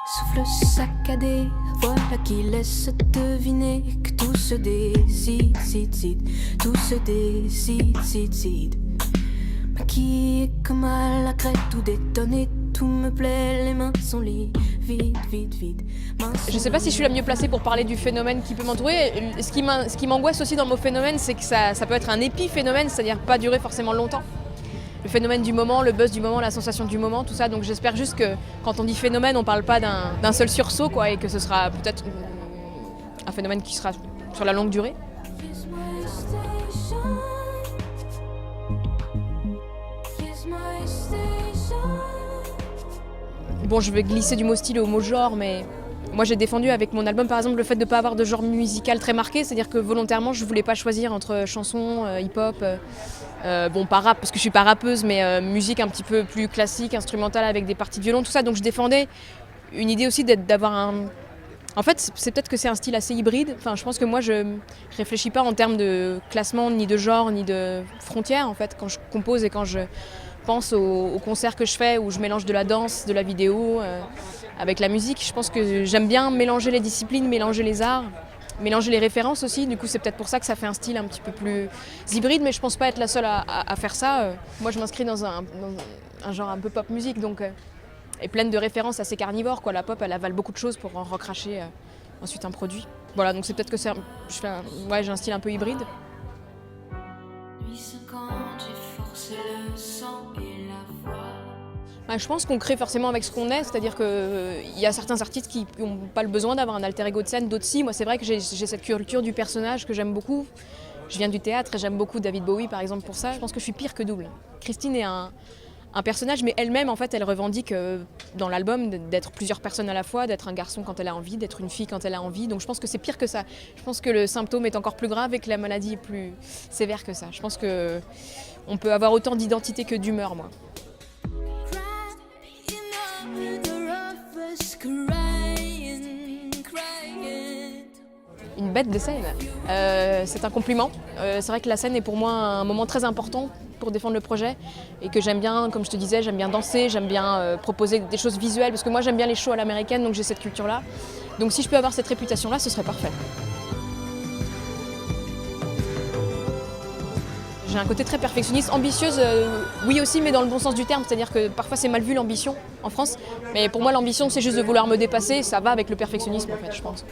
Souffle saccadé, voilà qui laisse deviner que tout se décide, tout se décide. Maquillée comme à la crête, tout détonné, tout me plaît, les mains sont liées, vide. Je sais pas si je suis la mieux placée pour parler du phénomène qui peut m'entourer. Ce qui m'angoisse aussi dans le mot phénomène, c'est que ça peut être un épiphénomène, c'est-à-dire pas durer forcément longtemps. Le phénomène du moment, le buzz du moment, la sensation du moment, tout ça. Donc j'espère juste que quand on dit phénomène, on parle pas d'un seul sursaut, quoi, et que ce sera peut-être un phénomène qui sera sur la longue durée. Bon, je vais glisser du mot style au mot genre, mais moi j'ai défendu avec mon album par exemple le fait de ne pas avoir de genre musical très marqué, c'est-à-dire que volontairement je voulais pas choisir entre chansons, hip-hop, bon pas rap parce que je suis pas rappeuse, mais musique un petit peu plus classique, instrumentale avec des parties de violon, tout ça. Donc je défendais une idée aussi d'avoir un... En fait, c'est peut-être que c'est un style assez hybride. Enfin, je pense que moi je réfléchis pas en termes de classement, ni de genre, ni de frontières en fait, quand je compose et quand je pense aux concerts que je fais où je mélange de la danse, de la vidéo avec la musique. Je pense que j'aime bien mélanger les disciplines, mélanger les arts, mélanger les références aussi. Du coup, c'est peut-être pour ça que ça fait un style un petit peu plus hybride, mais je pense pas être la seule à faire ça. Moi, je m'inscris dans un genre un peu pop musique, donc et pleine de références assez carnivores, quoi. La pop, elle avale beaucoup de choses pour en recracher ensuite un produit. Voilà, donc c'est peut-être que j'ai un style un peu hybride. Je pense qu'on crée forcément avec ce qu'on est, c'est-à-dire qu'il y a certains artistes qui n'ont pas le besoin d'avoir un alter ego de scène, d'autres si. Moi, c'est vrai que j'ai cette culture du personnage que j'aime beaucoup. Je viens du théâtre et j'aime beaucoup David Bowie, par exemple, pour ça. Je pense que je suis pire que double. Christine est un personnage, mais elle-même, en fait, elle revendique dans l'album d'être plusieurs personnes à la fois, d'être un garçon quand elle a envie, d'être une fille quand elle a envie. Donc je pense que c'est pire que ça. Je pense que le symptôme est encore plus grave et que la maladie est plus sévère que ça. Je pense qu'on peut avoir autant d'identité que d'humeur, moi. Une bête de scène, c'est un compliment. C'est vrai que la scène est pour moi un moment très important pour défendre le projet et que j'aime bien, comme je te disais, j'aime bien danser, j'aime bien proposer des choses visuelles parce que moi j'aime bien les shows à l'américaine, donc j'ai cette culture-là. Donc si je peux avoir cette réputation-là, ce serait parfait. J'ai un côté très perfectionniste, ambitieuse, oui aussi, mais dans le bon sens du terme. C'est-à-dire que parfois c'est mal vu l'ambition en France. Mais pour moi l'ambition c'est juste de vouloir me dépasser, ça va avec le perfectionnisme en fait, je pense.